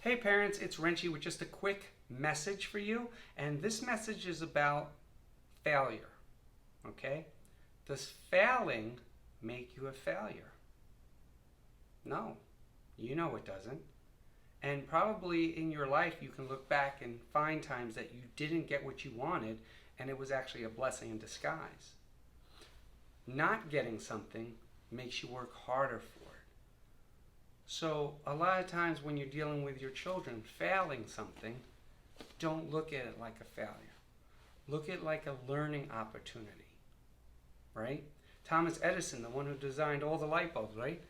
Hey parents, it's Renchi with just a quick message for you. And this message is about failure. Okay? Does failing make you a failure? No, you know it doesn't. And probably in your life you can look back and find times that you didn't get what you wanted and it was actually a blessing in disguise. Not getting something makes you work harder for it. So a lot of times when you're dealing with your children failing something, don't look at it like a failure. Look at it like a learning opportunity, right? Thomas Edison, the one who designed all the light bulbs, right?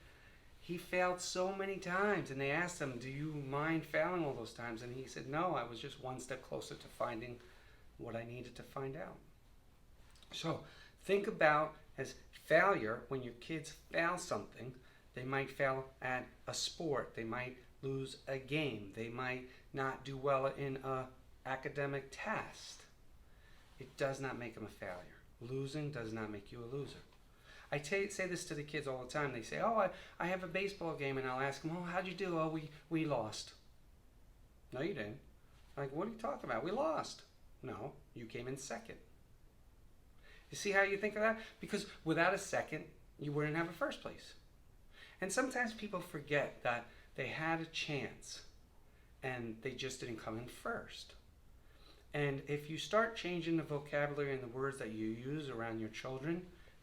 He failed so many times and they asked him, do you mind failing all those times? And he said, no, I was just one step closer to finding what I needed to find out. So think about as failure when your kids fail something. They might fail at a sport. They might lose a game. They might not do well in an academic test. It does not make them a failure. Losing does not make you a loser. I say this to the kids all the time. They say, oh, I have a baseball game, and I'll ask them, oh, how'd you do? Oh, we lost. No, you didn't. Like, what are you talking about? We lost. No, you came in second. You see how you think of that? Because without a second, you wouldn't have a first place. And sometimes people forget that they had a chance and they just didn't come in first. And if you start changing the vocabulary and the words that you use around your children,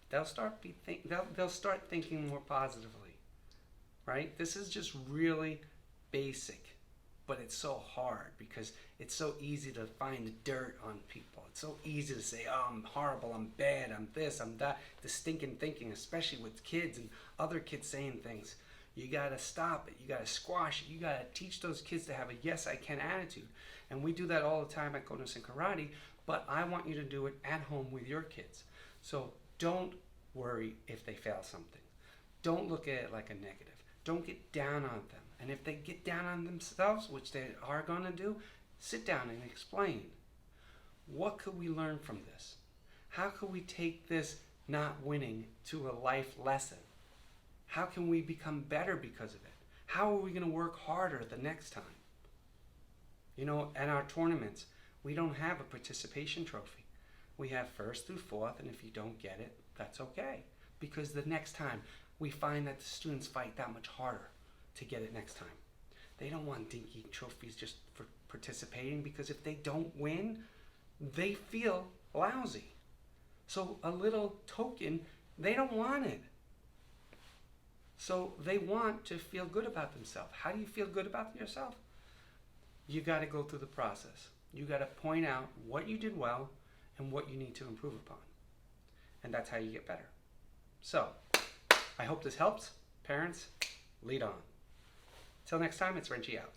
they'll start thinking more positively, right? This is just really basic, but it's so hard because it's so easy to find dirt on people. It's so easy to say, oh, I'm horrible, I'm bad, I'm this, I'm that. The stinking thinking, especially with kids and other kids saying things. You gotta stop it, you gotta squash it, you gotta teach those kids to have a yes, I can attitude. And we do that all the time at Godness and Karate, but I want you to do it at home with your kids. So don't worry if they fail something. Don't look at it like a negative. Don't get down on them. And if they get down on themselves, which they are going to do, sit down and explain. What could we learn from this? How could we take this not winning to a life lesson? How can we become better because of it? How are we going to work harder the next time? You know, at our tournaments, we don't have a participation trophy. We have first through fourth, and if you don't get it, that's okay. Because the next time, we find that the students fight that much harder to get it next time. They don't want dinky trophies just for participating, because if they don't win, they feel lousy. So a little token, they don't want it. So they want to feel good about themselves. How do you feel good about yourself? You got to go through the process. You got to point out what you did well and what you need to improve upon. And that's how you get better. So, I hope this helps. Parents, lead on. Till next time, it's Renchi out.